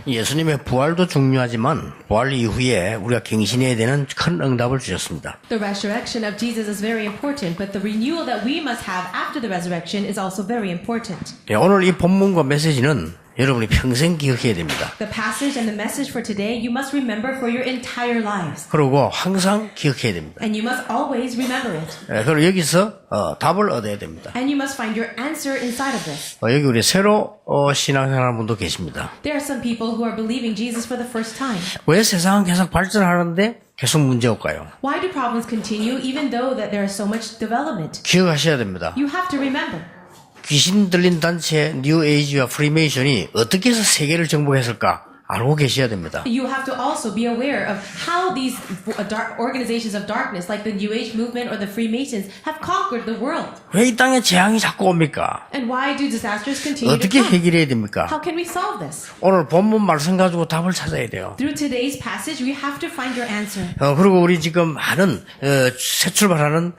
예수님의 부활도 중요하지만 부활 이후에 우리가 갱신해야 되는 큰 응답을 주셨습니다. The resurrection of Jesus is very important, but the renewal that we must have after the resurrection is also very important. 오늘 이 본문과 메시지는 여러분이 평생 기억해야 됩니다. The passage and the message for today you must remember for your entire lives. 그리고 항상 기억해야 됩니다. And you must always remember it. 그리고 여기서 답을 얻어야 됩니다. And you must find your answer inside of this. 여기 우리 새로 신앙생활하는 분도 계십니다. There are some people who are believing Jesus for the first time. 왜 세상은 계속 발전하는데 계속 문제 올까요? Why do problems continue even though that there is so much development? 기억하셔야 됩니다. You have to remember. 귀신 들린 단체 뉴 에이지와 프리메이션이 어떻게 해서 세계를 정복했을까 알고 계셔야 됩니다. You have to also be aware of how these dark organizations of darkness, like the New Age movement or the Freemasons, have conquered the world. 왜 이 땅에 재앙이 자꾸 옵니까? And why do disasters continue to 어떻게 come? 해결해야 됩니까? How can we solve this? 오늘 본문 말씀 가지고 답을 찾아야 돼요. Through today's passage, we have to find your answer. 그리고 우리 지금 많은 새 출발하는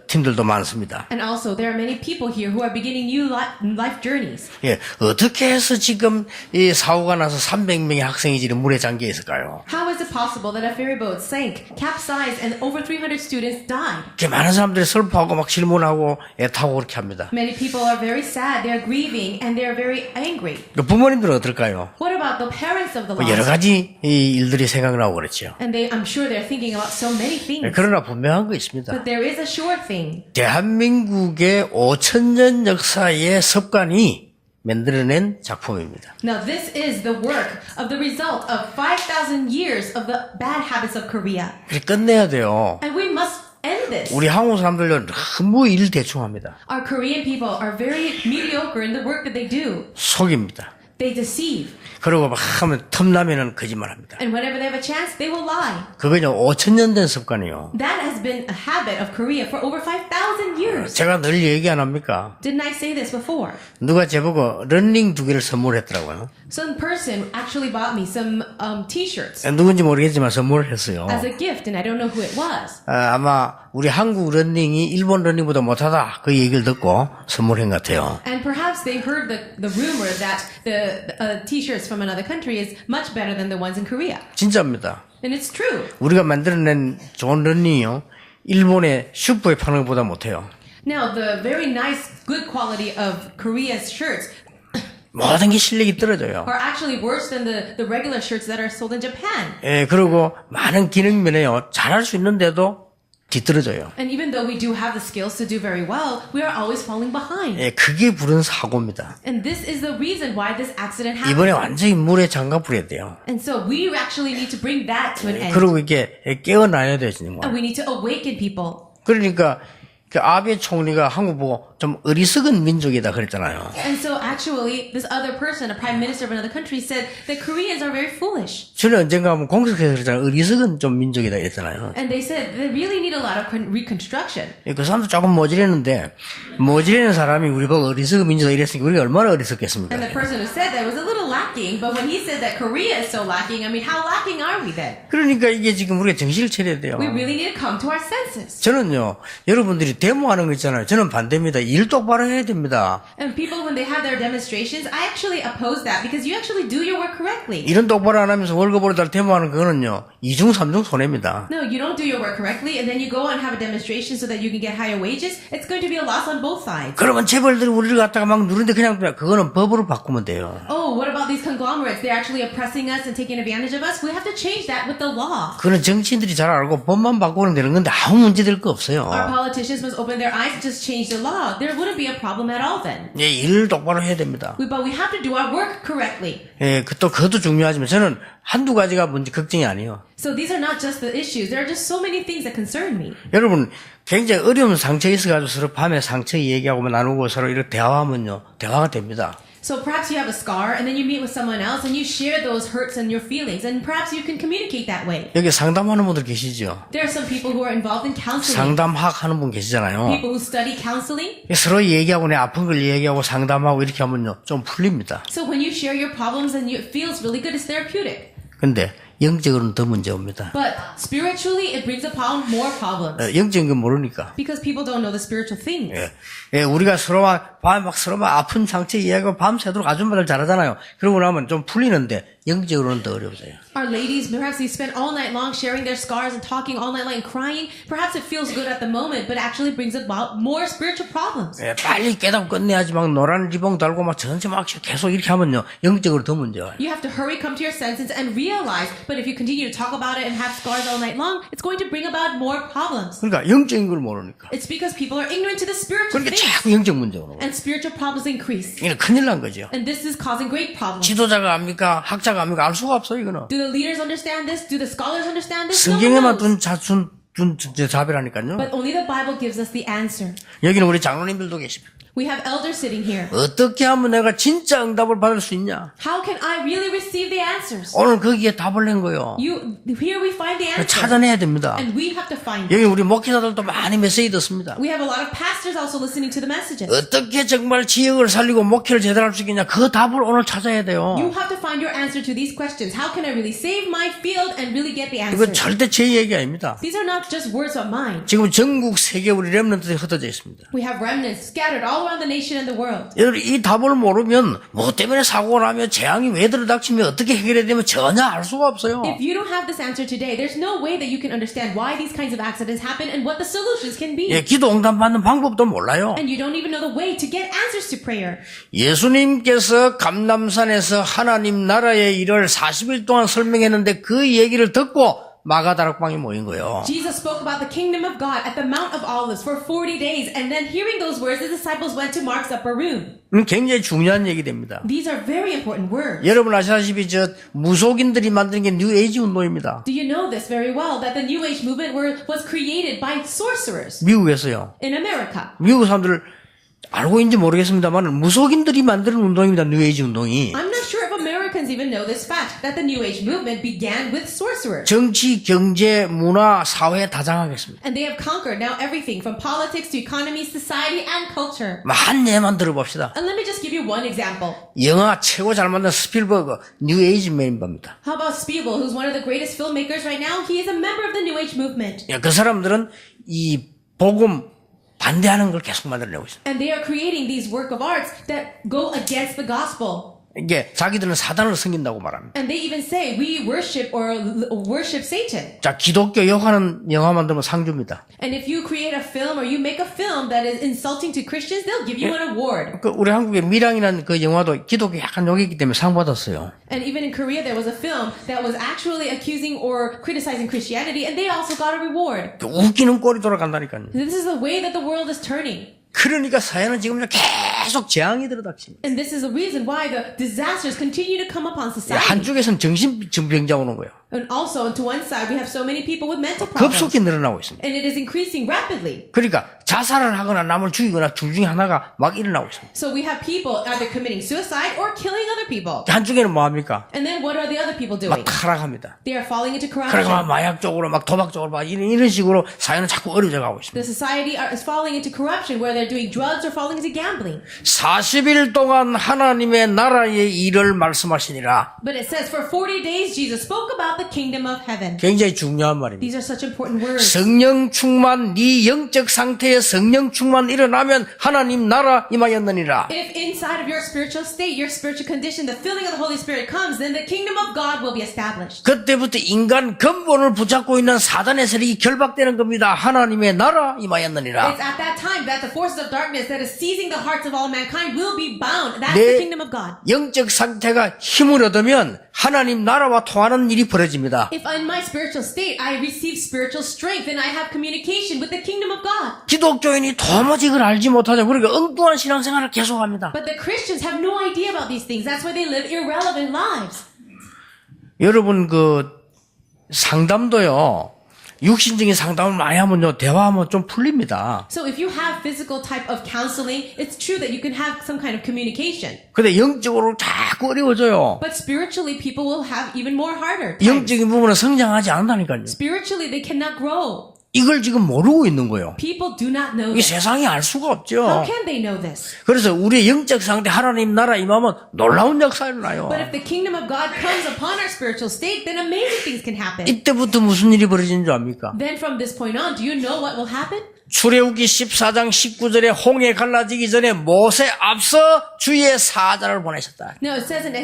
팀들도 많습니다. And also, there are many people here who are beginning new life journeys. 예, 어떻게 해서 지금 이 사고가 나서 300명의 학생이 지금 물에 잠겨 있을까요? How is it possible that a ferry boat sank, capsized, and over 300 students died? 이렇게 많은 사람들이 슬퍼하고 막 질문하고 애타고 그렇게 합니다. Many people are very sad, they are grieving, and they are very angry. 부모님들은 어떨까요? What about the parents of the 여러 lost? 가지 이 일들이 생각나고 그렇죠. And I'm sure they're thinking about so many things. 그러나 분명한 거 있습니다. But there is a sure thing. 대한민국의 5,000년 역사의 습관이 만들어낸 작품입니다. Now this is the work of the result of 5,000 years of the bad habits of Korea. 그래 끝내야 돼요. And we must end this. 우리 한국 사람들은 너무 일 대충 합니다. Our Korean people are very mediocre in the work that they do. 속입니다. They deceive. 그리고 막 하면 틈나면은 거짓말합니다. And whenever they have a chance, they will lie. 그거는 5,000년 된 습관이에요. That has been a habit of Korea for over 5,000 years. 제가 늘 얘기 안 합니까? Didn't I say this before? 누가 제보고 러닝 2개를 선물했더라고요. Some person actually bought me some t-shirts 누군지 모르겠지만 선물을 했어요. as a gift, and I don't know who it was. 아마 우리 한국 러닝이 일본 러닝보다 못하다 그 얘기를 듣고 선물한 것 같아요. And perhaps they heard the rumor that the t-shirts from another country is much better than the ones in Korea. 진짜입니다. And it's true. 우리가 만들어낸 좋은 러닝이요. 일본의 슈퍼에 파는 것보다 못해요. Now, the very nice, good quality of Korea's shirts 모든 게 실력이 떨어져요. are actually worse than the regular shirts that are sold in Japan. 예, 그리고 많은 기능면에요. 잘할 수 있는데도 뒤떨어져요. And even though we do have the skills to do very well, we are always falling behind. 예, 그게 부른 사고입니다. And this is the reason why this accident 이번에 happened. 완전히 물에 장갑 뿌려야 돼요. And so we actually need to bring that to an end. 그리고 이게 깨어나야 돼요, 정말. And we need to awaken people. 그러니까 그 아베 총리가 한국 보고 좀 어리석은 민족이다 그랬잖아요. And so actually, this other person, a prime minister of another country, said that Koreans are very foolish. 저는 언젠가 한번 공석해서 그랬잖아요. 어리석은 좀 민족이다 이랬잖아요. And they said they really need a lot of reconstruction. 그 사람도 조금 모질했는데 모질하는 사람이 우리 보고 어리석은 민족이다 이랬으니까 우리가 얼마나 어리석겠습니까? And the person who said that was a little lacking, but when he said that Korea is so lacking, I mean, how lacking are we then? 그러니까 이게 지금 우리가 정신을 차려야 돼요. We really need to come to our senses. 저는요, 여러분들이 데모하는 거 있잖아요. 저는 반대입니다. 일 똑바로 해야 됩니다. And people, when they have their demonstrations, I actually oppose that because you actually do your work correctly. 일은 똑바로 안 하면서 월급으로 다 데모하는 거는요, 2중, 3중 손해입니다. No, you don't do your work correctly, and then you go and have a demonstration so that you can get higher wages. It's going to be a loss on both sides. 그러면 재벌들이 우리를 갖다가 막 누르는데 그냥 그거는 법으로 바꾸면 돼요. Oh, what about these conglomerates? They're actually oppressing us and taking advantage of us. We have to change that with the law. 그거는 정치인들이 잘 알고 법만 바꾸면 되는 건데 아무 문제 될 거 없어요. Our politicians must open their eyes and just change the law. There wouldn't be a problem at all then. 예, 일 똑바로 해야 됩니다. But we have to do our work correctly. 예, 또 그것도 중요하지만 저는 한두 가지가 문제 걱정이 아니에요. So these are not just the issues. There are just so many things that concern me. 여러분 굉장히 어려운 상처 있어가지고 서로 밤에 상처 얘기하고 나누고 서로 이렇게 대화하면요 대화가 됩니다. So perhaps you have a scar and then you meet with someone else and you share those hurts and your feelings and perhaps you can communicate that way. 여기 상담하는 분들 계시죠? There are some people who are involved in counseling. 상담학 하는 분 계시잖아요. People who study counseling. 서로 얘기하고 내 아픈 걸 얘기하고 상담하고 이렇게 하면요 좀 풀립니다. So when you share your problems and it feels really good, it's therapeutic. 근데 영적으로는 더 문제 옵니다. But spiritually, it brings upon more problems. 영적인 건 모르니까. Because people don't know the spiritual things. 예, 우리가 서로 막 서로 막 아픈 상처 이야기하고 밤새도록 아줌마들 잘하잖아요. 그러고 나면 좀 풀리는데 영적으로는 더 어려워져요. Our ladies, perhaps they spend all night long sharing their scars and talking all night long and crying. Perhaps it feels good at the moment, but actually brings about more spiritual problems. 예, 빨리 깨닫고 끝내야지 막 노란 리봉 달고 막 전체 막 계속 이렇게 하면요 영적으로 더 문제가 와요. You have to hurry, come to your senses, and realize. But if you continue to talk about it and have scars all night long, it's going to bring about more problems. 그러니까 영적인 걸 모르니까. It's because people are ignorant to the spiritual 그러니까 things, 자꾸 영적 문제가 오는 거예요. and spiritual problems increase. 이게 큰일 난 거죠. And this is causing great problems. 지도자가 압니까? 학자가 압니까? 알 수가 없어요 이거는. Do the leaders understand this? Do the scholars understand this? No one 성경에만 knows. 둔 자비라니까요. But only the Bible gives us the answer. 여기는 우리 장로님들도 계십니다. We have elders sitting here. 어떻게 하면 내가 진짜 응답을 받을 수 있냐? How can I really receive the answers? 오늘 거기에 답을 낸 거예요. Here we find the answer. 찾아내야 됩니다. And we have to find it. 여기 우리 목회자들도 많이 메시지 듣습니다. We have a lot of pastors also listening to the messages. 어떻게 정말 지역을 살리고 목회를 제대로 할 수 있겠냐? 그 답을 오늘 찾아야 돼요. You have to find your answer to these questions. How can I really save my field and really get the 이건 answer? 절대 제 얘기 아닙니다. These are not just words of mine. 지금 전국 세계 우리 렘넌트들이 흩어져 있습니다. We have remnants scattered all around the nation and the world. 여러분 이 답을 모르면 뭐 때문에 사고가 나면 재앙이 왜 들어닥치면 어떻게 해결해야 되면 전혀 알 수가 없어요. If you don't have this answer today, there's no way that you can understand why these kinds of accidents happen and what the solutions can be. 예, 기도 응답 받는 방법도 몰라요. And you don't even know the way to get answers to prayer. 예수님께서 감람산에서 하나님 나라의 일을 40일 동안 설명했는데 그 얘기를 듣고 마가다락방에 모인 거예요. Jesus spoke about the kingdom of God at the Mount of Olives for 40 days, and then hearing those words, the disciples went to Mark's upper room. 굉장히 중요한 얘기 됩니다. These are very important words. 여러분 아시다시피 무속인들이 만든 게 뉴 에이지 운동입니다. Do you know this very well, that the New Age movement was created by sorcerers 미국에서요. in America? 미국 사람들 알고 있는지 모르겠습니다만 무속인들이 만드는 운동입니다. 뉴 에이지 운동이. I'm not sure if Americans even know this fact, that the New Age movement began with sorcerers. 정치, 경제, 문화, 사회 다 장악했습니다. And they have conquered now everything from politics to economy, society, and culture. 한 예만 들어봅시다. And let me just give you one example. 영화 최고 잘 만든 스필버그 뉴 에이지 멤버입니다. How about Spiegel, who's one of the greatest filmmakers right now? He is a member of the New Age movement. 그 사람들은 이 복음 반대하는 걸 계속 만들어내고 있습니다. And they are creating these work of arts that go against the gospel. 이게 자기들은 사단을 섬긴다고 말합니다. And they even say, we worship or worship Satan. 자, 기독교 욕하는 영화 만들면 상 줍니다. And if you create a film or you make a film that is insulting to Christians, they'll give you an award. 그 우리 한국의 미랑이라는 그 영화도 기독교 약간 욕했기 때문에 상 받았어요. And even in Korea, there was a film that was actually accusing or criticizing Christianity, and they also got a reward. 웃기는 꼴이 돌아간다니까요. This is the way that the world is turning. 그러니까 사회는 지금 계속 재앙이 들어닥칩니다. And this is the reason why the disasters continue to come upon society. 한쪽에서는 정신병자 오는 거예요. And also, to one side, we have so many people with mental problems. 급속히 늘어나고 있습니다. And it is increasing rapidly. 그러니까 자살을 하거나 남을 죽이거나 둘 중에 하나가 막 일어나고 있습니다. So we have people either committing suicide or killing other people. 한쪽에는 뭐합니까? And then what are the other people 막 doing? 타락합니다. They are falling into 그러니까 corruption. 막 마약 쪽으로 막 도박 쪽으로 막 이런 식으로 사회는 자꾸 어려져 가고 있습니다. The society is falling into corruption where they're doing drugs or falling into gambling. 40일 동안 하나님의 나라의 일을 말씀하시니라. But it says for 40 days Jesus spoke about the kingdom of heaven. 굉장히 중요한 말입니다. These are such important words. 성령 충만, 네 영적 상태에 성령 충만 일어나면 하나님 나라 임하였느니라. If inside of your spiritual state, your spiritual condition, the filling of the Holy Spirit comes, then the kingdom of God will be established. 그때부터 인간 근본을 붙잡고 있는 사단의 세력이 결박되는 겁니다. 하나님의 나라 임하였느니라. It's at that time that the forces of darkness that is seizing the hearts of all mankind will be bound. That's the kingdom of God. 영적 상태가 힘을 얻으면 하나님 나라와 통하는 일이 벌어집니다. If in my spiritual state I receive spiritual strength and I have communication with the kingdom of God. 기독교인이 도무지 그걸 알지 못하죠. 그러니까 엉뚱한 신앙생활을 계속합니다. But the Christians have no idea about these things. That's why they live irrelevant lives. 여러분 그 상담도요. 육신적인 상담을 많이 하면요. 대화하면 좀 풀립니다. So if you have physical type of counseling, it's true that you can have some kind of communication. 근데 영적으로 자꾸 어려워져요. But spiritually, people will have even more harder times. 영적인 부분은 성장하지 않는다니까요. Spiritually, they cannot grow. 이걸 지금 모르고 있는 거예요. People do not know 이 this. 세상이 알 수가 없죠. How can they know this? 그래서 우리의 영적 상태 하나님 나라 임하면 놀라운 역사 일어나요. But if the kingdom of God comes upon our spiritual state, then amazing things can happen. 이때부터 무슨 일이 벌어지는 줄 압니까? Then from this point on, do you know what will happen? 출애굽기 14장 19절에 홍해 갈라지기 전에 모세 앞서 주의 사자를 보내셨다. No, it says in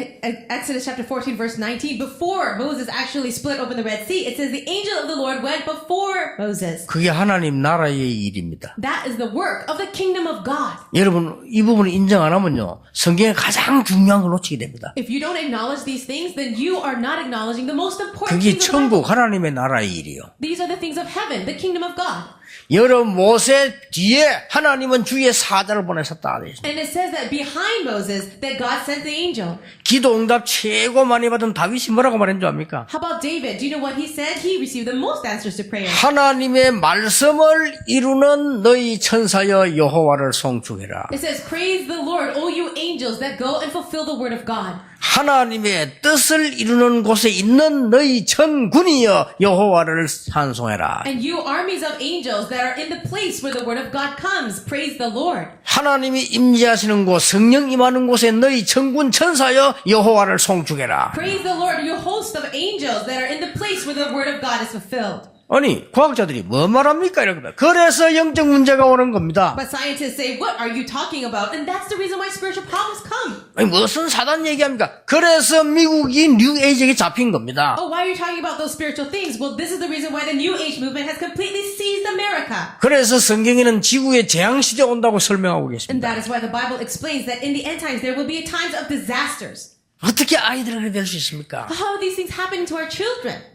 Exodus chapter 14, verse 19, before Moses actually split open the Red Sea, it says the angel of the Lord went before Moses. 그게 하나님 나라의 일입니다. That is the work of the kingdom of God. 여러분 이 부분을 인정 안 하면요 성경의 가장 중요한 걸 놓치게 됩니다. If you don't acknowledge these things, then you are not acknowledging the most important 그게 things of the Bible. 천국 하나님의 나라의 일이요. These are the things of heaven, the kingdom of God. 여러 모세 뒤에 하나님은 주의 사자를 보내셨다. And it says that behind Moses, that God sent the angel. 기도 응답 최고 많이 받은 다윗이 뭐라고 말한 줄 압니까? How about David? Do you know what he said? He received the most answers to prayer. 하나님의 말씀을 이루는 너희 천사여 여호와를 송축해라. It says, praise the Lord, O you angels that go and fulfill the word of God. 하나님의 뜻을 이루는 곳에 있는 너희 천군이여 여호와를 찬송해라. And you armies of angels that are in the place where the word of God comes, praise the Lord. 하나님이 임재하시는 곳 성령 임하는 곳에 너희 천군 천사여 여호와를 송축해라. Praise the Lord, you host of angels that are in the place where the word of God is fulfilled. 아니 과학자들이 뭐 말합니까? 이렇게 그래서 영적 문제가 오는 겁니다. But scientists say, what are you talking about? And that's the reason why spiritual problems come. 아니 무슨 사단 얘기합니까? 그래서 미국이 뉴에이지에 잡힌 겁니다. Oh, why are you talking about those spiritual things? Well, this is the reason why the New Age movement has completely seized America. 그래서 성경에는 지구의 재앙시대 온다고 설명하고 And 계십니다. that is why the Bible explains that in the end times there will be times of disasters. 어떻게 아이들에게 될 수 있습니까? How are these things happening to our children?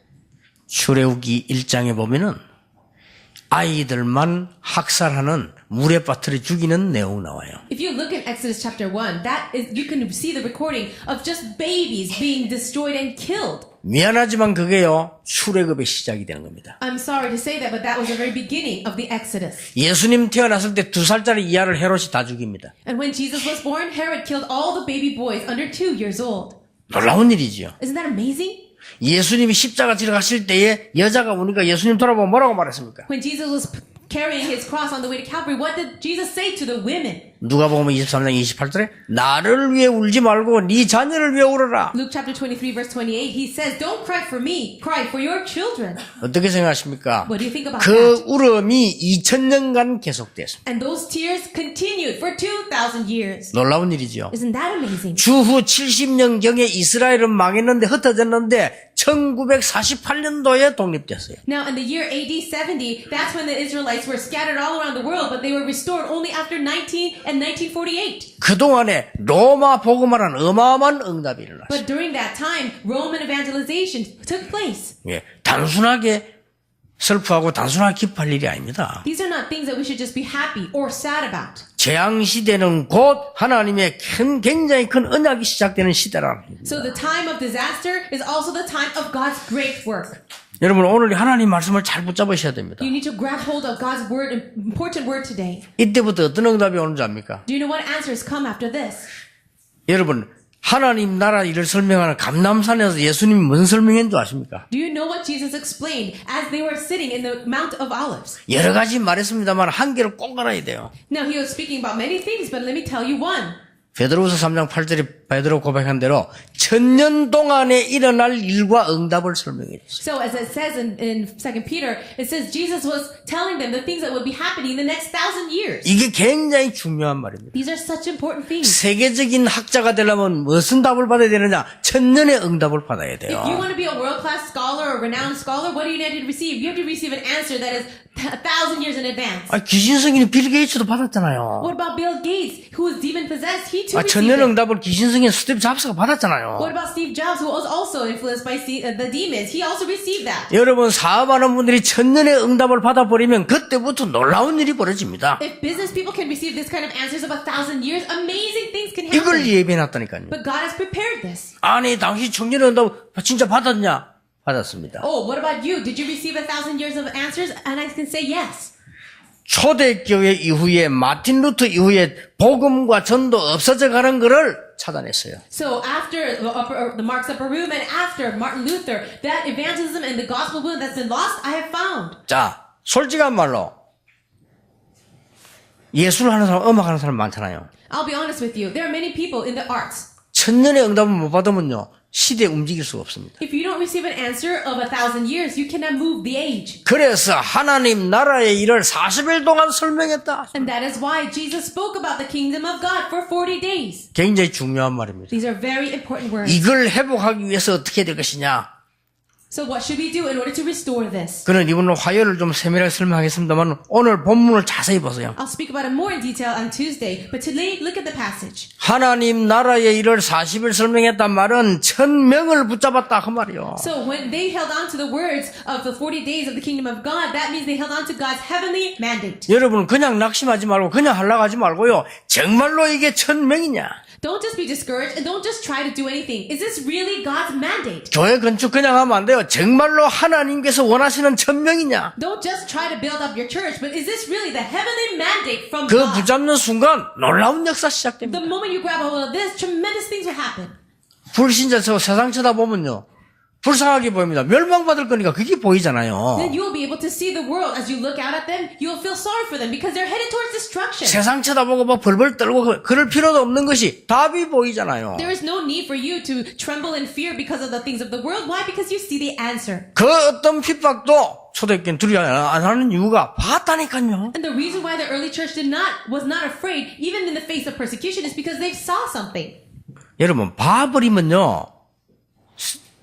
출애굽기 1장에 보면은 아이들만 학살하는 물에 빠뜨려 죽이는 내용 나와요. If you look at Exodus chapter 1, that is, you can see the recording of just babies being destroyed and killed. 미안하지만 그게요 출애굽의 시작이 되는 겁니다. I'm sorry to say that, but that was the very beginning of the Exodus. 예수님 태어났을 때 2살짜리 이하를 헤롯이 다 죽입니다. And when Jesus was born, Herod killed all the baby boys under 2 years old. 놀라운 일이지요. Isn't that amazing? 예수님이 십자가 지러 가실 때에 여자가 오니까 예수님 돌아보고 뭐라고 말했습니까? When Jesus was carrying his cross on the way to Calvary, what did Jesus say to the women? 누가복음 23장 28절에 나를 위해 울지 말고 네 자녀를 위해 울어라. Luke chapter 23 verse 28, he says, don't cry for me, cry for your children. 어떻게 생각하십니까? What do you think about 그 that? 울음이 2000년간 계속됐습니다. And those tears continued for 2,000 years. 놀라운 일이죠. Isn't that amazing? 주후 70년경에 이스라엘은 망했는데 흩어졌는데 1948년도에 독립됐어요. Now, in the year AD 70, that's when the Israelites were scattered all around the world, but they were restored only after 1948. 그동안에 로마 복음화란 어마어마한 응답이 일어났어요. But during that time, Roman evangelization took place. 예, 단순하게 슬퍼하고 단순하게 기뻐할 일이 아닙니다. These are not things that we should just be happy or sad about. 재앙시대는 곧 하나님의 굉장히 큰 언약이 시작되는 시대라는 겁니다. So the time of disaster is also the time of God's great work. 여러분 오늘 하나님 말씀을 잘 붙잡으셔야 됩니다. You need to grab hold of God's word, important word today. 이때부터 어떤 응답이 오는지 압니까? Do you know what answers come after this? 여러분 하나님 나라 일을 설명하는 감람산에서 예수님이 뭔 설명한 줄 아십니까? Do you know what Jesus explained as they were sitting in the Mount of Olives? 여러 가지 말했습니다만 한 개를 꼭 알아야 돼요. Now he was speaking about many things, but let me tell you one. 베드로후서 3장 8절에 베드로 고백한 대로 1000년 동안에 일어날 일과 응답을 설명해 줬어요. So as it says in 2 Peter, it says Jesus was telling them the things that would be happening in the next 1,000 years. 이게 굉장히 중요한 말입니다. These are such important things. 세계적인 학자가 되려면 무슨 답을 받아야 되느냐? 1000년의 응답을 받아야 돼요. If you want to be a world-class scholar or renowned scholar, what do you need to receive? You have to receive an answer that is 1,000 years in advance. 귀신성인이 빌 게이츠도 받았잖아요. What about Bill Gates, who was demon-possessed? He too received 천년 it. 응답을 귀신성인 스티브 잡스가 받았잖아요. What about Steve Jobs, who was also influenced by the demons? He also received that. 여러분 사업하는 분들이 천년의 응답을 받아버리면 그때부터 놀라운 일이 벌어집니다. If business people can receive this kind of answers of 1,000 years, amazing things can 이걸 happen. 예배해놨다니까요. But God has prepared this. 아니 당신 천년의 응답 진짜 받았냐? 받았습니다. Oh, what about you? Did you receive 1,000 years of answers? And I can say yes. 초대교회 이후에 마틴 루터 이후에 복음과 전도 없어져 가는 것을 찾아냈어요. So after the Mark's Upper Room and after Martin Luther, that evangelism and the gospel movement that's been lost, I have found. 자, 솔직한 말로 예술을 하는 사람, 음악 하는 사람 많잖아요. I'll be honest with you. There are many people in the arts. 천년의 응답을 못 받으면요, 시대 움직일 수가 없습니다. If you don't receive an answer of 1,000 years, you cannot move the age. 그래서 하나님 나라의 일을 40일 동안 설명했다. And that is why Jesus spoke about the kingdom of God for 40 days. 굉장히 중요한 말입니다. These are very important words. 이걸 회복하기 위해서 어떻게 될 것이냐? So what should we do in order to restore this? 그는 이번에 화요일을 좀 세밀하게 설명하겠습니다만 오늘 본문을 자세히 보세요. I'll speak about it more in detail on Tuesday, but today look at the passage. 하나님 나라의 일을 40일 설명했단 말은 1000명을 붙잡았다 그 말이요. So when they held on to the words of the 40 days of the kingdom of God, that means they held on to God's heavenly mandate. 여러분 그냥 낙심하지 말고 그냥 하려고 하지 말고요. 정말로 이게 1000명이냐? Don't just be discouraged and don't just try to do anything. Is this really God's mandate? 교회 건축 그냥 하면 안 돼요. 정말로 하나님께서 원하시는 1000명이냐? Don't just try to build up your church, but is this really the heavenly mandate from 그 God? 붙잡는 순간 놀라운 역사 시작됩니다. The moment you grab a hold of this, tremendous things will happen. 불신자 세상 쳐다보면요. 불쌍하게 보입니다. 멸망받을 거니까 그게 보이잖아요. Then you will be able to see the world. As you look out at them, you will feel sorry for them because they're headed towards destruction. 세상 쳐다보고 막 벌벌 떨고 그럴 필요도 없는 것이 답이 보이잖아요. There is no need for you to tremble in fear because of the things of the world. Why? Because you see the answer. 그 어떤 핍박도 초대교회는 두려워 안 하는 이유가 봤다니까요. And the reason why the early church was not afraid, even in the face of persecution, is because they saw something. 여러분 봐버리면요.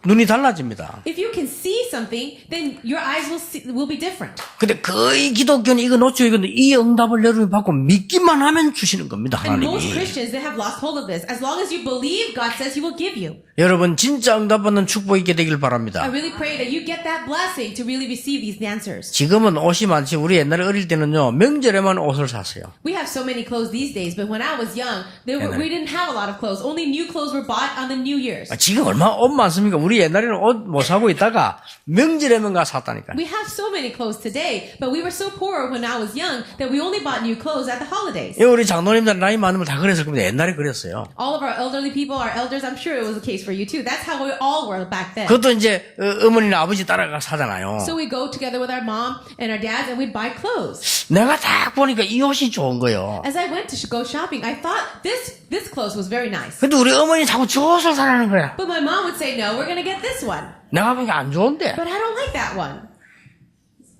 눈이 달라집니다. If you can see something, then your eyes will be different. 근데 거의 기독교는 이거 놓치고 이건데 이 응답을 여러분이 받고 믿기만 하면 주시는 겁니다. And most 하나님이. Christians, they have lost hold of this. As long as you believe, God says He will give you. 여러분 진짜 응답받는 축복이 있게 되길 I 바랍니다. really pray that you get that blessing to really receive these answers. 지금은 옷이 많지 우리 옛날에 어릴 때는요. 명절에만 옷을 샀어요. We have so many clothes these days, but when I was young, we didn't have a lot of clothes. Only new clothes were bought on the New Year's. 지금 얼마나 옷 많습니까? 우리 옛날에는 옷 못 사고 있다가 명절에만 가 샀다니까요. We have so many clothes today, but we were so poor when I was young that we only bought new clothes at the holidays. 우리 장로님들 나이 많으면 다 그랬을 겁니다. 옛날에 그랬어요. All of our elderly people, our elders, I'm sure it was the case for you too. That's how we all were back then. 그것도 이제 어머니나 아버지 따라가 사잖아요. So we go together with our mom and our dads and we'd buy clothes. 내가 딱 보니까 이 옷이 좋은 거예요. As I went to go shopping, I thought this clothes was very nice. 근데 우리 어머니 자꾸 저 옷을 사라는 거야. But my mom would say, no, we're going to get this one. 내가 보니까 안 좋은데. But I don't like that one.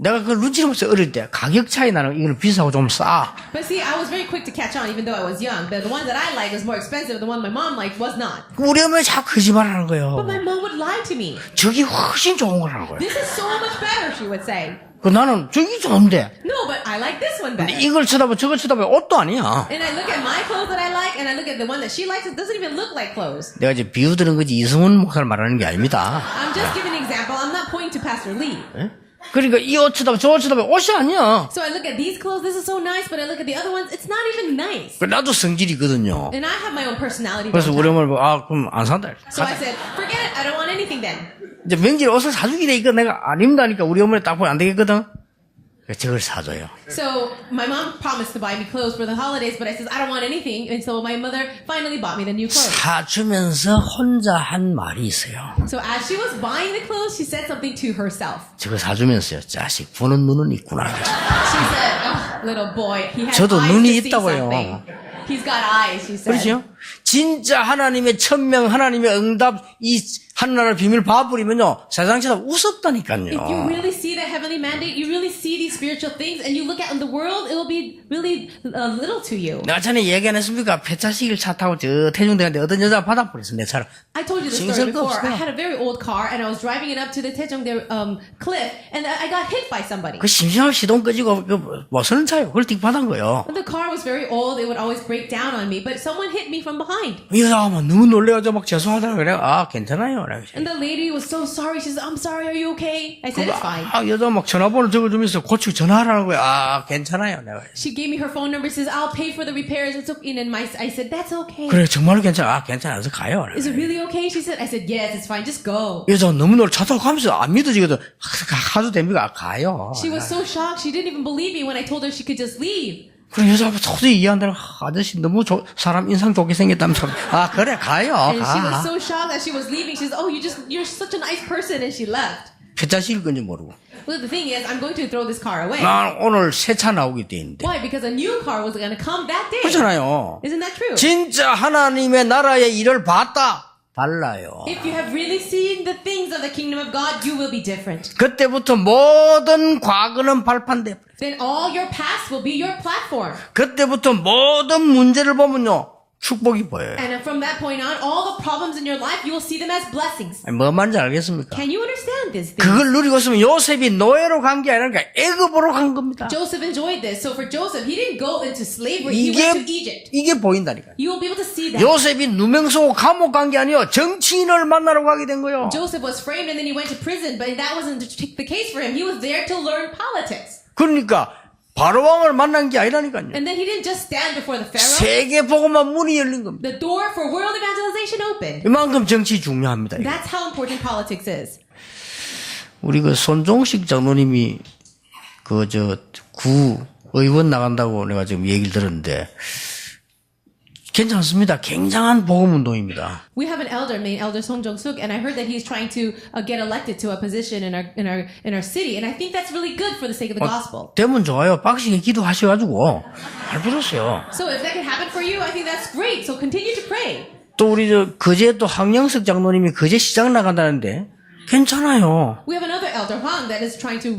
내가 그 눈치를 보면서 어릴 때 가격 차이 나는 이거는 비싸고 좀 싸. But see, I was very quick to catch on, even though I was young. The one that I liked was more expensive. The one my mom liked was not. 우리 어머니 자꾸 거짓말하는 거예요. But my mom would lie to me. 저기 훨씬 좋은 거라는 거예요. This is so much better, she would say. 그 나는 저기 좋은데. No, but I like this one 근데 better. 이걸 쳐다보고 저걸 쳐다보고 옷도 아니야. And I look at my clothes that I like, and I look at the one that she likes. It doesn't even look like clothes. 내가 이제 비유드는 거지 이승훈 목사를 말하는 게 아닙니다. I'm just giving an example. I'm not pointing to Pastor Lee. 그러니까 이 옷 쳐다보고 저 옷 쳐다보고 옷이 아니야. So I look at these clothes. This is so nice, but I look at the other ones. It's not even nice. 나도 성질이거든요. And I have my own personality. 그래서 don't 우리 I? 어머니 보고 그럼 안 산다. So I said, forget it. I don't want anything then. 이제 명절에 옷을 사주기 돼 이거 내가 안 입는다니까 우리 어머니 딱 보면 안 되겠거든. 저걸 사줘요. So my mom promised to buy me clothes for the holidays, but I said I don't want anything, and so my mother finally bought me the new clothes. 사주면서 혼자 한 말이 있어요. So as she was buying the clothes, she said something to herself. 저거 사주면서요. 자식 보는 눈은 있구나. She said, oh, little boy, he has 저도 eyes 눈이 to see 있다고요. something. He's got eyes, she said. 그렇죠? 진짜 하나님의 천명, 하나님의 응답, 이 하늘나라 비밀 봐버리면요. 세상 쳐다 If you 우습다니까요. really see the heavenly mandate, you really see these spiritual things, and you look at the world, it will be really little to you. 내가 전에 얘기 안 했습니까? 폐차시길 차 타고 저 태중대한테 어떤 여자가 받아버렸어, 내 차를. I told you the story 징설도 before. 없어요. I had a very old car, and I was driving it up to the Taejongdae cliff, and I got hit by somebody. 그 심심하게 시동 끄지고 못 서는 차요. 그걸 띡 받은 거예요. But the car was very old. It would always break down on me. But someone hit me from behind. 이 여자가 막 너무 놀래가지고 막 죄송하다고 그래. 괜찮아요. And the lady was so sorry. She said, I'm sorry. Are you okay? I said, it's fine. 여자 막 전화번호 적어주면서 고치고 전화하라는 거야. 괜찮아요. 내가. She gave me her phone number. Says, I'll pay for the repairs. It's okay. And I said, that's okay. 그래 정말로 괜찮아. 괜찮아. 그래서 가요. Is it really okay? She said, I said, yes, it's fine. Just go. 여자가 너무 놀라 차 타고 가면서 안 믿어지거든. 가도 됩니까? 가요. She was so shocked. She didn't even believe me when I told her she could just leave. 그래 여자가 도저히 이해한다는 아저씨 너무 사람 인상 좋게 생겼다면서 그래 가요. And she was 가. so shocked that she was leaving. She said, oh, you're such a nice person. And she left. 회차 실 건지 모르고. Well, the thing is, I'm going to throw this car away. 난 오늘 새 차 나오게 돼 있는데. Why? Because a new car was going to come that day. 그렇잖아요. Isn't that true? 진짜 하나님의 나라의 일을 봤다. 달라요. If you have really seen the things of the kingdom of God, you will be different. 그때부터 모든 과거는 발판돼. Then all your past will be your platform. 그때부터 모든 문제를 보면요. 축복이 보여요. And from that point on, all the problems in your life, you will see them as blessings. 아니, 뭐 말인지 알겠습니까? Can you understand this thing? 그걸 누리고 있으면 요셉이 노예로 간 게 아니라 애굽으로 간 겁니다. Joseph enjoyed this. So for Joseph, he didn't go into slavery. He went to Egypt. 이게 보인다니까요. You will be able to see that. 요셉이 누명 쓰고 감옥 간 게 아니요 정치인을 만나러 가게 된 거예요. Joseph was framed and then he went to prison, but that wasn't the case for him. He was there to learn politics. 그러니까 바로왕을 만난 게 아니라니까요. And then he didn't just stand before the Pharaoh. 세계 복음만 문이 열린 겁니다. The door for world evangelization opened. 이만큼 정치 중요합니다. 이거. That's how important politics is. 우리 그 손종식 장로님이 그 구 의원 나간다고 내가 지금 얘기를 들었는데 괜찮습니다. 굉장한 복음 운동입니다. We have an elder named Elder Song Jong-suk, and I heard that he's trying to get elected to a position in our city, and I think that's really good for the sake of the gospel. 되면 좋아요. 박식에 기도하셔가지고 잘 부르세요. So if that can happen for you, I think that's great. So continue to pray. 또 우리 거제 또 황영석 장로님이 거제 시장 나간다는데 괜찮아요. We have another elder Hwang that is trying to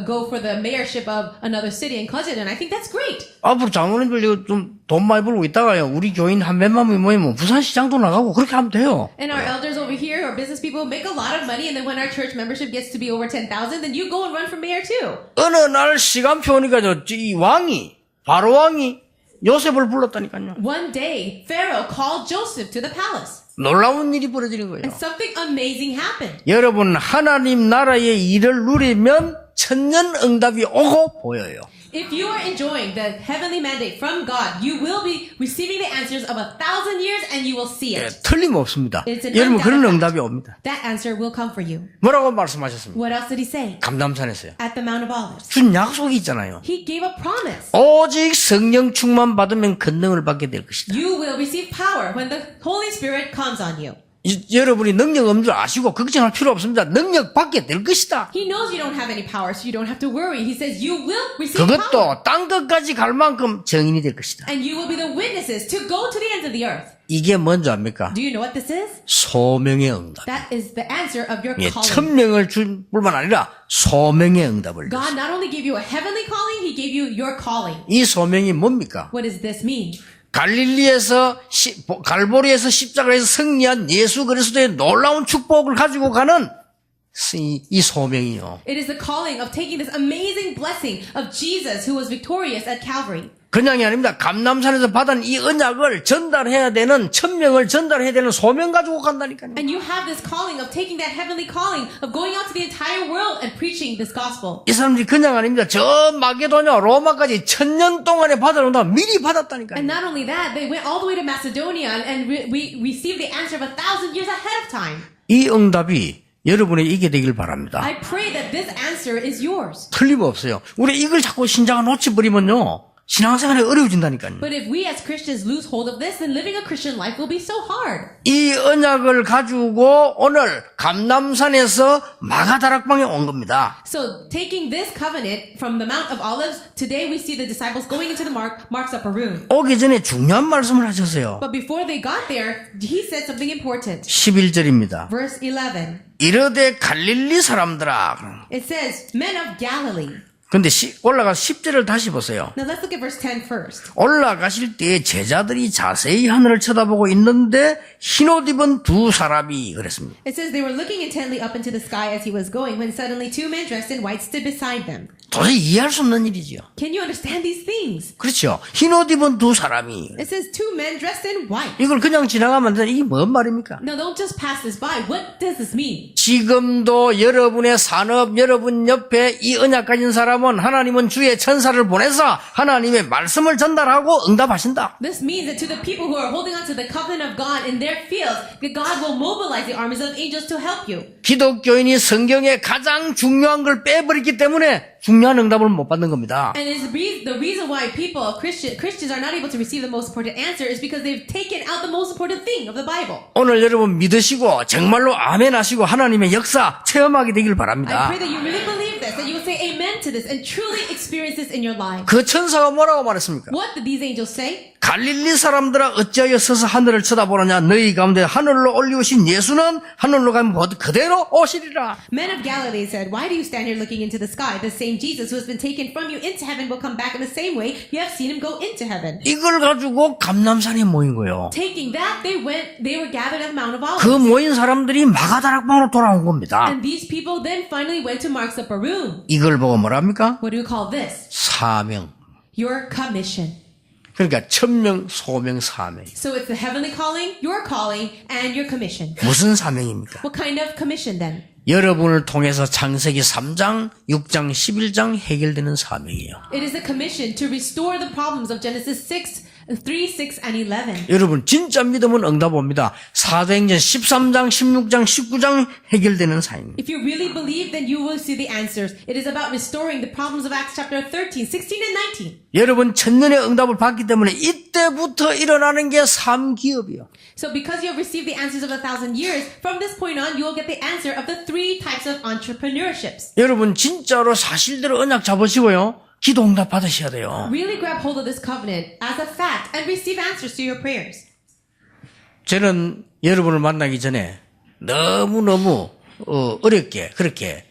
go for the mayorship of another city in Gyeojeon, and I think that's great. 앞으로 장로님들 이거 좀 돈 많이 벌고 있다가요. 우리 교인 한 몇만 명이 모이면 부산시장도 나가고 그렇게 하면 돼요. And our elders over here, our business people, make a lot of money, and then when our church membership gets to be over 10,000, then you go and run for mayor too. 어느 날 시간표 오니까 이 왕이 바로 왕이 요셉을 불렀다니까요. One day, Pharaoh called Joseph to the palace, 놀라운 일이 벌어지는 거예요. and something amazing happened. 여러분 하나님 나라의 일을 누리면 천년 응답이 오고 보여요. If you are enjoying the heavenly mandate from God, you will be receiving the answers of 1,000 years, and you will see 예, it. 틀림없습니다. It's an 여러분 그런 undoubted 응답이 fact. 옵니다. That answer will come for you. 뭐라고 말씀하셨습니까? What else did he say? 감람산에서요. At the Mount of Olives. 준 약속이 있잖아요. He gave a promise. 오직 성령 충만 받으면 권능을 받게 될 것이다. You will receive power when the Holy Spirit comes on you. 여러분이 능력 없는 줄 아시고 걱정할 필요 없습니다. 능력 받게 될 것이다. He knows you don't have any power, so you don't have to worry. He says you will receive power. 그것도 딴 것까지 갈 만큼 증인이 될 것이다. And you will be the witnesses to go to the ends of the earth. 이게 뭔지 압니까? Do you know what this is? 소명의 응답. That is the answer of your 예, calling. 천명을 줄 뿐만 아니라 소명의 응답을. God not only gave you a heavenly calling, He gave you your calling. 이 소명이 뭡니까? What does this mean? 갈릴리에서 갈보리에서 십자가에서 승리한 예수 그리스도의 놀라운 축복을 가지고 가는 이 소명이요. It is the calling of taking this amazing blessing of Jesus who was victorious at Calvary. 그냥이 아닙니다. 감람산에서 받은 이 언약을 전달해야 되는 천명을 전달해야 되는 소명 가지고 간다니까요. And you have this calling of taking that heavenly calling of going out to the entire world and preaching this gospel. 이 사람들이 그냥 아닙니다. 저 마게도냐 로마까지 1000년 동안에 받아놓는다 미리 받았다니까요. And not only that, they went all the way to Macedonia and we received the answer of 1,000 years ahead of time. 이 응답이 여러분의 이게 되길 바랍니다. I pray that this answer is yours. 틀림없어요. 우리 이걸 자꾸 신장을 놓쳐버리면요. 신앙생활이 어려워진다니까요. But if we as Christians lose hold of this, then living a Christian life will be so hard. 이 언약을 가지고 오늘 감람산에서 마가다락방에 온 겁니다. So taking this covenant from the Mount of Olives, today we see the disciples going into the Mark's upper room. 오기 전에 중요한 말씀을 하셨어요. But before they got there, he said something important. 11절입니다. Verse 11. 이르되 갈릴리 사람들아. It says, men of Galilee. 근데 올라가 10절을 다시 보세요. Now let's look at verse 10 first. 올라가실 때 제자들이 자세히 하늘을 쳐다보고 있는데 흰옷 입은 두 사람이 그랬습니다. It says they were looking intently up into the sky as he was going when suddenly two men dressed in white stood beside them. 도저히 이해할 수 없는 일이지요. Can you understand these things? 그렇죠. 흰옷 입은 두 사람이. It says two men dressed in white. 이걸 그냥 지나가면 이게 뭔 말입니까? Now don't just pass this by. What does this mean? 지금도 여러분의 산업, 여러분 옆에 이 언약 가진 사람은 시험은 하나님은 주의 천사를 보내서 하나님의 말씀을 전달하고 응답하신다. This means that to the people who are holding on to the covenant of God in their fields, that God will mobilize the armies of angels to help you. 기독교인이 성경에 가장 중요한 걸 빼버렸기 때문에 중요한 응답을 못 받는 겁니다. And it's the reason why Christians are not able to receive the most important answer is because they've taken out the most important thing of the Bible. 오늘 여러분 믿으시고 정말로 아멘 하시고 하나님의 역사 체험하게 되길 I 바랍니다. pray that you really believe this, that you will say amen to this and truly experience this in your life. 그 천사가 뭐라고 말했습니까? What did these angels say? 갈릴리 사람들아 어찌하여 서서 하늘을 쳐다보느냐 너희 가운데 하늘로 올리우신 예수는 하늘로 가면 그대로 오시리라. Men of Galilee said, why do you stand here looking into the sky? The same Jesus who has been taken from you into heaven will come back in the same way you have seen him go into heaven. 이걸 가지고 감람산에 모인 거예요. Taking that, they were gathered at Mount of Olives. 그 모인 사람들이 마가다락방으로 돌아온 겁니다. And these people then finally went to Mark's upper room. 이걸 보고 뭐랍니까? What do you call this? 사명. Your commission. 그러니까 천명, 소명, 사명. So it's the heavenly calling, your calling, and your commission. 무슨 사명입니까? What kind of commission then? 여러분을 통해서 창세기 3장, 6장, 11장 해결되는 사명이에요. It is a commission to restore the problems of Genesis 3, 6, and 11. 여러분 진짜 믿으면 응답 옵니다. 사도행전 13장, 16장, 19장 해결되는 사명. If you really believe, then you will see the answers. It is about restoring the problems of Acts chapter 13, 16, and 19. 여러분 천년의 응답을 받기 때문에 이때부터 일어나는 게 3기업이요. So because you have received the answers of 1,000 years, from this point on, you will get the answer of the 3 types of entrepreneurships. 여러분 진짜로 사실대로 언약 잡으시고요. 기도 응답 받으셔야 돼요. Really grab hold of this covenant as a fact and receive answers to your prayers. 저는 여러분을 만나기 전에 너무너무 어렵게 그렇게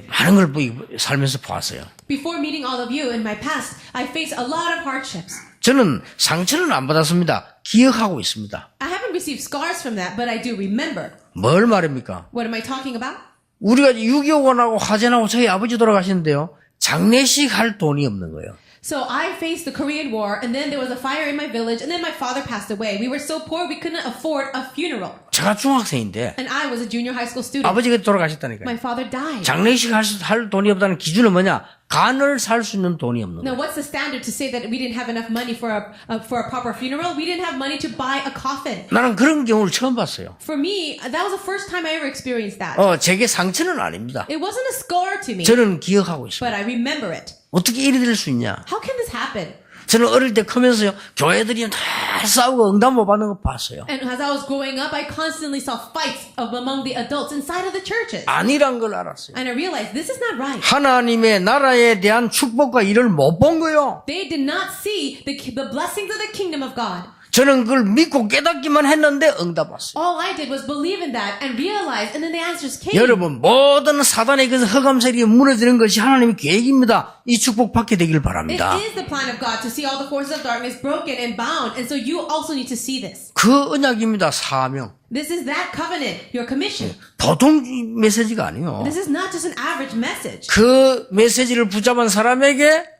많은 걸 살면서 보았어요. Before meeting all of you in my past, I faced a lot of hardships. 저는 상처는 안 받았습니다. 기억하고 있습니다. I haven't received scars from that, but I do remember. 뭘 말입니까? What am I talking about? 우리가 6.25가 화재나고 저희 아버지 돌아가시는데요. 장례식 할 돈이 없는 거예요. So I faced the Korean War, and then there was a fire in my village, and then my father passed away. We were so poor we couldn't afford a funeral. 제가 중학생인데 And I was a junior high school student. 아버지가 돌아가셨다니까요. My father died. 장례식 할 돈이 없다는 기준은 뭐냐? 간을 살 수 있는 돈이 없는 Now, 거예요. what's the standard to say that we didn't have enough money for a proper funeral? We didn't have money to buy a coffin. 나는 그런 경우를 처음 봤어요. For me, that was the first time I ever experienced that. 제게 상처는 아닙니다. It wasn't a scar to me, 저는 기억하고 있습니다. but I remember it. 어떻게 이리 될 수 있냐? How can this happen? 저는 어릴 때 크면서요, 교회들이 다 싸우고 응답 못 받는 거 봤어요. And as I was growing up, I constantly saw fights among the adults inside of the churches. 아니란 걸 알았어요. And I realized this is not right. 하나님의 나라에 대한 축복과 일을 못 본 거요. They did not see the blessings of the kingdom of God. 저는 그걸 믿고 깨닫기만 했는데 응답 왔어요. All I did was believe in that and realize, and then the answers came. 여러분 모든 사단의 그 흑암세력이 무너지는 것이 하나님의 계획입니다. 이 축복 받게 되길 It 바랍니다. is the plan of God to see all the forces of darkness broken and bound, and so you also need to see this. 그 언약입니다. 사명. This is that covenant, your commission. 보통 메시지가 아니에요. This is not just an average message. 그 메시지를 붙잡은 사람에게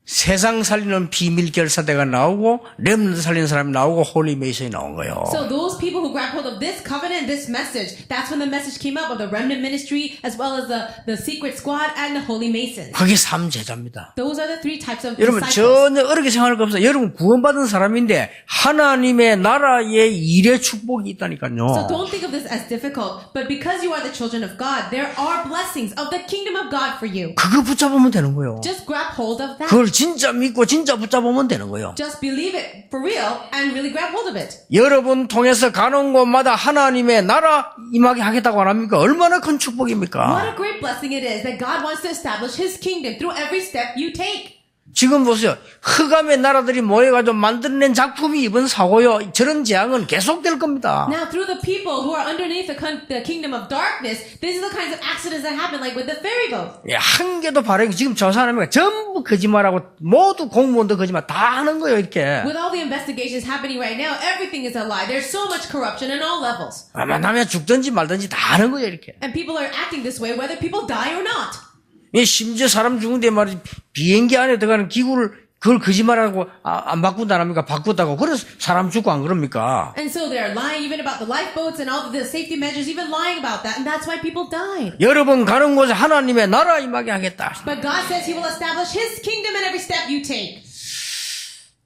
세상 살리는 비밀 결사대가 나오고 렘넌트 살리는 사람이 나오고 홀리 메이션이 나온 거예요. So those people who grabbed hold of this covenant, this message, that's when the message came up of the remnant ministry, as well as the secret squad and the holy masons. 그게 삼제자입니다. Those are the 3 types of 여러분 disciples. 전혀 어렵게 생각할 거 없어요. 여러분 구원받은 사람인데 하나님의 나라의 일의 축복이 So 있다니까요. don't think of this as difficult, but because you are the children of God, there are blessings of the kingdom of God for you. 그거 붙잡으면 되는 거예요. Just grab hold of that. 그걸 진짜 믿고 진짜 붙잡으면 되는 거예요. Just believe it for real and really grab hold of it. 여러분 통해서 가는 곳마다 하나님의 나라 임하게 하겠다고 안 합니까? 얼마나 큰 What 축복입니까? a great blessing it is that God wants to establish His kingdom through every step you take. 지금 보세요. 흑암의 나라들이 모여가지고 만들어낸 작품이 이번 사고요. 저런 재앙은 계속될 겁니다. Now, through the people who are underneath the kingdom of darkness, these are the kinds of accidents that happen, like with the ferry boat. 예, 한 개도 발행 지금 저 사람이 전부 거짓말하고 모두 공무원도 거짓말 다 하는 거예요. 이렇게. With all the investigations happening right now, everything is a lie. There's so much corruption in all levels. 만나면 죽든지 말든지 다 하는 거예요. 이렇게. And people are acting this way whether people die or not. 예, 심지어 사람 죽은데 말이지 비행기 안에 들어가는 기구를 그걸 거짓말하고 안 바꾼다 안 합니까? 바꾸다고. 그래서 사람 죽고 안 그럽니까? And so they're lying even about the lifeboats and all of the safety measures, even lying about that. And that's why people died. 여러분 가는 곳에 하나님의 나라 임하게 하겠다. But God says He will establish His kingdom in every step you take.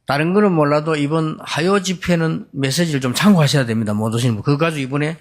다른 거는 몰라도 이번 하요 집회는 메시지를 좀 참고하셔야 됩니다. 못 오시는 분. 그거 가지고 이번에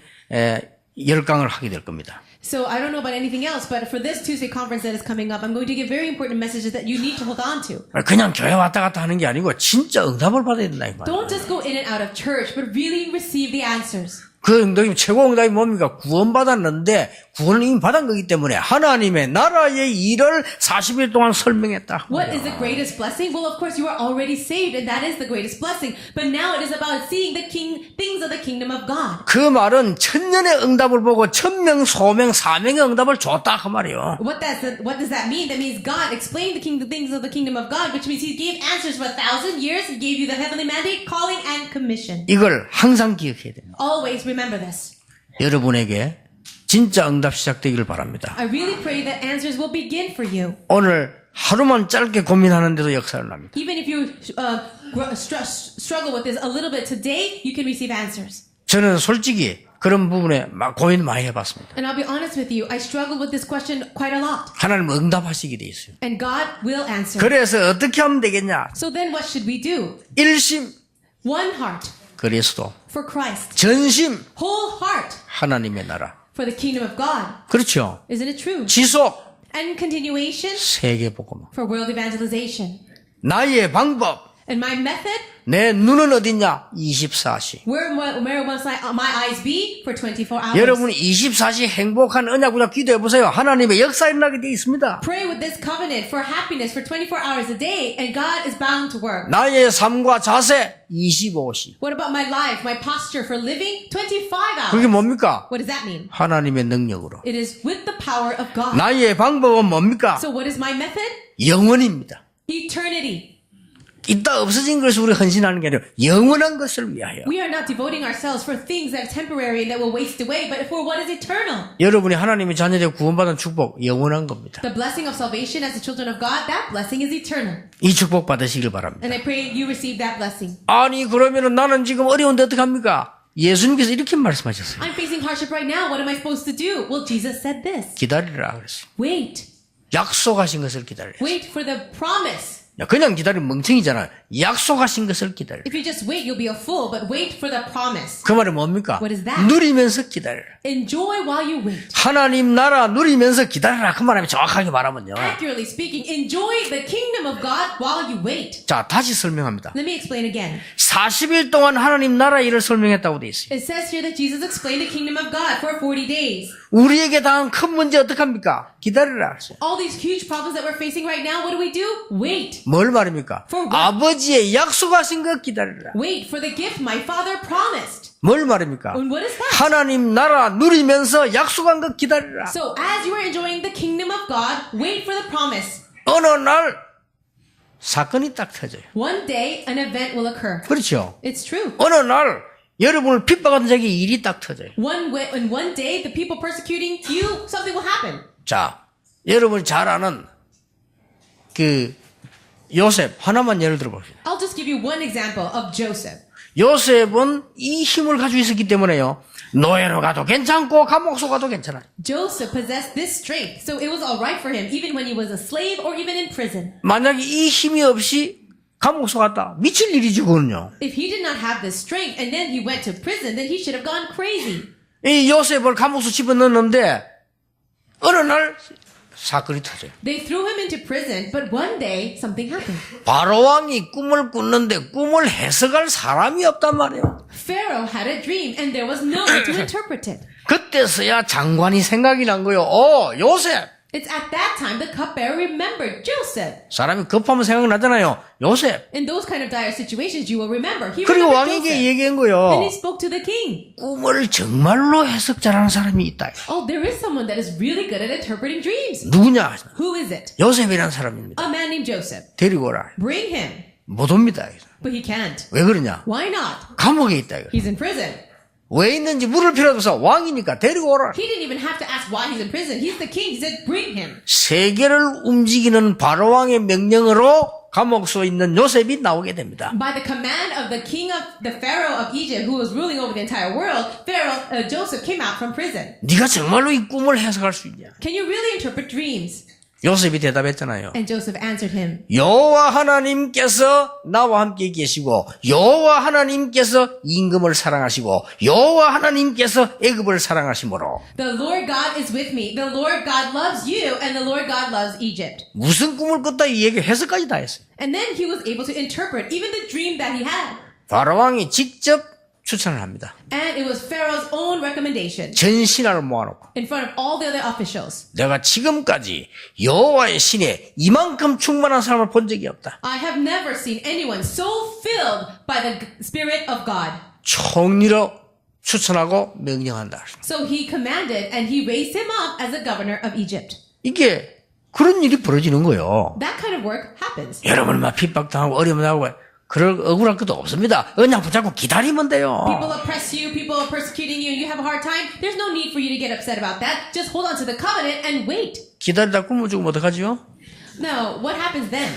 열강을 하게 될 겁니다. So I don't know about anything else, but for this Tuesday conference that is coming up, I'm going to give very important messages that you need to hold on to. 그냥 교회 왔다 갔다 하는 게 아니고 진짜 응답을 받아야 된다 이 말이에요. Don't just go in and out of church, but really receive the answers. 그 응답이 최고 응답이 뭡니까? 구원받았는데 구원을 이미 받은 거기 때문에 하나님의 나라의 일을 40일 동안 설명했다. What is the greatest blessing? Well, of course, you are already saved, and that is the greatest blessing. But now it is about seeing the things of the kingdom of God. 그 말은 천년의 응답을 보고 천명, 소명, 사명의 응답을 줬다 그 말이에요. What does that mean? That means God explained the things of the kingdom of God, which means He gave answers for 1,000 years. He gave you the heavenly mandate, calling, and commission. 이걸 항상 기억해야 됩니다. Always remember this. 여러분에게 진짜 응답 시작되기를 바랍니다. I really pray that answers will begin for you. 오늘 하루만 짧게 고민하는데도 역사를 납니다. Even if you struggle with this a little bit today, you can receive answers. 저는 솔직히 그런 부분에 막 고민 많이 해봤습니다. And I'll be honest with you, I struggle with this question quite a lot. 하나님 응답하시게 돼 있어요. And God will answer. 그래서 어떻게 하면 되겠냐? So then what should we do? 일심 One heart 그리스도, for Christ. 전심 Whole heart 하나님의 나라. for the kingdom of God. 그렇죠. Isn't it true? 지속 And continuation 세계복음. for world evangelization. 나의 방법 And my method, 내 눈은 어딨냐? 24시. where must my eyes be for 24 hours? 여러분이 24시 행복한 언약구자 기도해 보세요. 하나님의 역사 일어나게 되어 있습니다. Pray with this covenant for happiness for 24 hours a day, and God is bound to work. 나의 삶과 자세 25시. What about my life, my posture for living? 25 그게 hours. 뭡니까? What does that mean? 하나님의 능력으로. It is with the power of God. 나의 방법은 뭡니까? So what is my method? 영원입니다. Eternity. 있다 없어진 것을 우리 헌신하는 게 아니라 영원한 것을 위하여. We are not devoting ourselves for things that are temporary and that will waste away, but for what is eternal. 여러분이 하나님의 자녀되고 구원받은 축복 영원한 겁니다. The blessing of salvation as the children of God, that blessing is eternal. 이 축복 받으시길 바랍니다. And I pray you receive that blessing. 아니 그러면은 나는 지금 어려운데 어떡합니까? 예수님께서 이렇게 말씀하셨어요. I'm facing hardship right now. What am I supposed to do? Well, Jesus said this. 기다리라 그랬어요. Wait. 약속하신 것을 기다리라. Wait for the promise. 그냥 기다리면 멍청이잖아요. 약속하신 것을 기다리라. If you just wait, you'll be a fool, but wait for the promise. 그 말이 뭡니까? What is that? 누리면서 기다리라. Enjoy while you wait. 하나님 나라 누리면서 기다리라. 그 말하면 정확하게 말하면요. Accurately speaking, enjoy the kingdom of God while you wait. 자, 다시 설명합니다. Let me explain again. 40일 동안 하나님 나라 일을 설명했다고 돼 있어요. It says here that Jesus explained the kingdom of God for 40 days. 우리에게 당한 큰 문제 어떡합니까? 기다리라. All these huge problems that we're facing right now, what do? Wait. 뭘 말입니까? For what? 아버지의 약속하신 것 기다리라. Wait for the gift my father promised. 뭘 말입니까? And what is that? 하나님 나라 누리면서 약속한 것 기다리라. So as you are enjoying the kingdom of God, wait for the promise. 어느 날 사건이 딱 터져요. One day, an event will occur. 그렇죠? It's true. 어느 날 여러분을 핍박하는 자에게 일이 딱 터져요. In one day, the people persecuting you, something will happen. 자, 여러분이 잘 아는 그 요셉 하나만 예를 들어봅시다. I'll just give you one example of Joseph. 요셉은 이 힘을 가지고 있었기 때문에요. 노예로 가도 괜찮고 감옥소 가도 괜찮아요. Joseph possessed this strength, so it was all right for him, even when he was a slave or even in prison. 만약에 이 힘이 없이 감옥소 갔다 미칠 일이지 그거는요. If he did not have this strength and then he went to prison, then he should have gone crazy. 이 요셉을 감옥소 집어넣었는데 어느 날 사건이 터져요. They threw him into prison, but one day something happened. 바로왕이 꿈을 꿨는데 꿈을 해석할 사람이 없단 말이에요. Pharaoh had a dream and there was no one to interpret it. 그때서야 장관이 생각이 난 거예요. 요셉. It's at that time the cupbearer remembered Joseph. 사람이 급하면 생각나잖아요. 요셉. In those kind of dire situations, you will remember. He 그리고 remembered 왕에게 Joseph. 얘기한 And 거예요. he spoke to the king. 꿈을 정말로 해석 잘하는 사람이 있다. Oh, there is someone that is really good at interpreting dreams. 누구냐? Who is it? 요셉이라는 사람입니다. A man named Joseph. 데리고 오라. Bring him. 못 옵니다. But he can't. 왜 그러냐? Why not? 감옥에 있다. 이거. He's in prison. 왜 있는지 물을 필요 없어. 왕이니까 데리고 오라. He didn't even have to ask why he's in prison. He's the king. He said, bring him. 세계를 움직이는 바로왕의 명령으로 감옥소에 있는 요셉이 나오게 됩니다. By the command of the king of the Pharaoh of Egypt, who was ruling over the entire world, Joseph came out from prison. 네가 정말로 이 꿈을 해석할 수 있냐? Can you really interpret dreams? 요셉이 대답했잖아요. And Joseph answered him, 여호와 하나님께서 나와 함께 계시고 여호와 하나님께서 임금을 사랑하시고 여호와 하나님께서 애굽을 사랑하시므로 The Lord God is with me. The Lord God loves you, and the Lord God loves Egypt. 무슨 꿈을 꿨다 이 얘기 해석까지 다 했어요. And then he was able to interpret even the dream that he had. 바로 왕이 직접 추천을 합니다. And it was Pharaoh's own recommendation 전 신하를 모아놓고 in front of all the other officials. 내가 지금까지 여호와의 신에 이만큼 충만한 사람을 본 적이 없다. I have never seen anyone so filled by the Spirit of God. 총리로 추천하고 명령한다. So he commanded and he raised him up as the governor of Egypt. 이게 그런 일이 벌어지는 거예요. That kind of work happens. 여러분 막 핍박당하고 어려움 당하고 그럴 억울할 것도 없습니다. 그냥 붙잡고 기다리면 돼요. People oppress you, people are persecuting you, and you have a hard time. There's no need for you to get upset about that. Just hold on to the covenant and wait. 기다리다 굶어 죽으면 어떡하지요? Now, what happens then?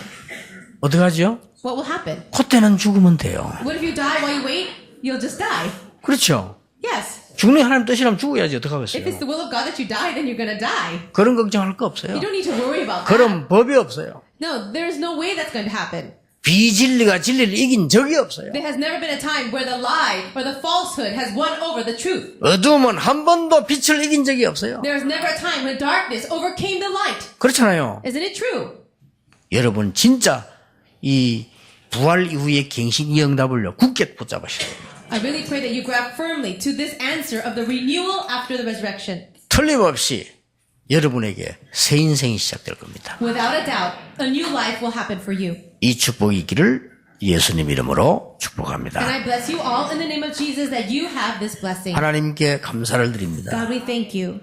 어떡하지요? What will happen? 그때는 죽으면 돼요. What if you die while you wait? You'll just die. 그렇죠. Yes. 죽는 게 하나님 뜻이라면 죽어야지 If it's 어떡하겠어요. the will of God that you die, then you're gonna die. 그런 걱정할 거 없어요. You don't need to worry about that. 그런 법이 없어요. No, there's no way that's going to happen. 비진리가 진리를 이긴 적이 없어요. There has never been a time where the lie or the falsehood has won over the truth. 어두움은 한 번도 빛을 이긴 적이 없어요. There was never a time when darkness overcame the light. 그렇잖아요. Isn't it true? 여러분 진짜 이 부활 이후의 갱신 이 응답을요 굳게 붙잡으셔야 돼요. I really pray that you grab firmly to this answer of the renewal after the resurrection. 틀림없이 여러분에게 새 인생이 시작될 겁니다. Without a doubt, a new life will happen for you. 이 축복이 있기를 예수님 이름으로 And 축복합니다. I bless you all in the name of Jesus that you have this blessing. 하나님께 감사를 드립니다. God, we thank you.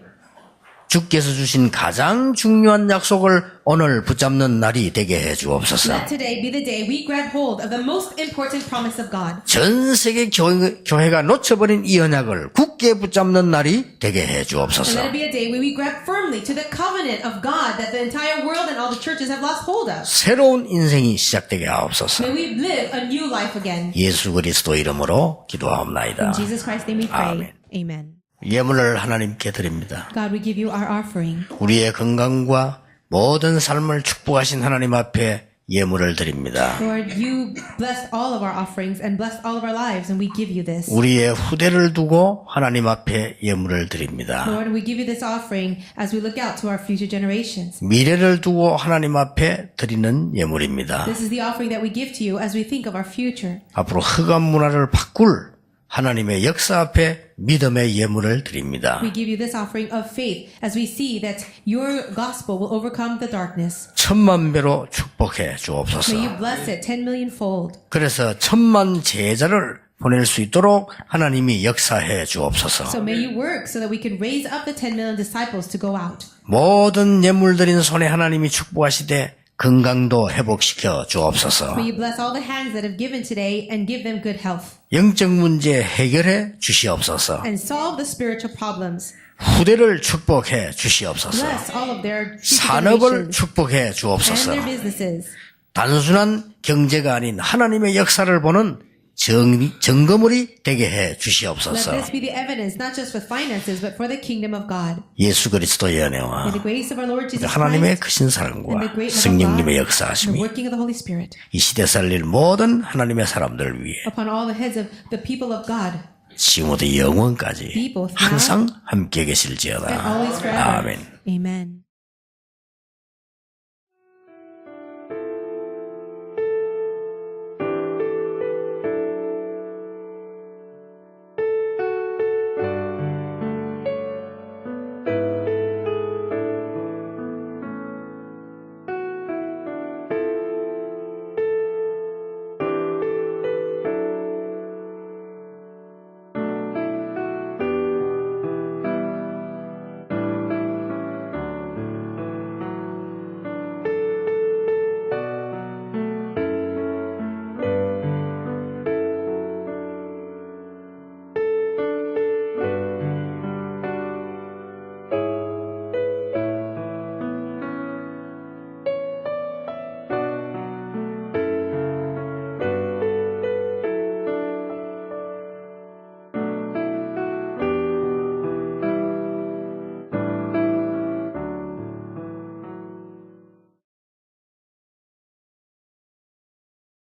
주께서 주신 가장 중요한 약속을 오늘 붙잡는 날이 되게 해 주옵소서. Let today be the day we grab hold of the most important promise of God. 전 세계 교회가 놓쳐버린 이 언약을 굳게 붙잡는 날이 되게 해 And let 주옵소서. it be a day where we grab firmly to the covenant of God that the entire world and all the churches have lost hold of. 새로운 인생이 시작되게 하옵소서. May we live a new life again. 예수 그리스도 이름으로 기도하옵나이다. In Jesus Christ's name we pray. 아멘. Amen. 예물을 하나님께 드립니다. God, we give you our offering. 우리의 건강과 모든 삶을 축복하신 하나님 앞에 예물을 드립니다. Lord, you blessed all of our offerings and blessed all of our lives, and we give you this. 우리의 후대를 두고 하나님 앞에 예물을 드립니다. Lord, we give you this offering as we look out to our future generations. 미래를 두고 하나님 앞에 드리는 예물입니다. This is the offering that we give to you as we think of our future. 앞으로 흑암 문화를 바꿀 하나님의 역사 앞에 믿음의 예물을 드립니다. We give you this offering of faith as we see that your gospel will overcome the darkness. 1000만 배로 축복해 May you 주옵소서. bless it 10 million fold. 그래서 1000만 제자를 보낼 수 있도록 하나님이 역사해 주옵소서. So may you work so that we can raise up the 10 million disciples to go out. 모든 예물 드린 손에 하나님이 축복하시되 건강도 회복시켜 주옵소서. May you bless all the hands that have given today and give them good health. 영적 문제 해결해 주시옵소서. And solve the spiritual problems. 후대를 축복해 주시옵소서. Bless all of their future 산업을 generations 축복해 and 주옵소서. their businesses. 단순한 경제가 아닌 하나님의 역사를 보는 증거물이 되게 해 Let 주시옵소서. this be the evidence, not just for finances, but for the kingdom of God. 예수 그리스도의 은혜와 May the grace of our Lord Jesus 하나님의 Christ 크신 사랑과 and the great love of God 성령님의 and the 역사하심이 working of the Holy Spirit 이 시대 살릴 모든 하나님의 사람들을 위해 upon all the heads of the people of God 지금부터 영원까지 be both now 항상 함께 and 계실지어다. always forever. 아멘. Amen.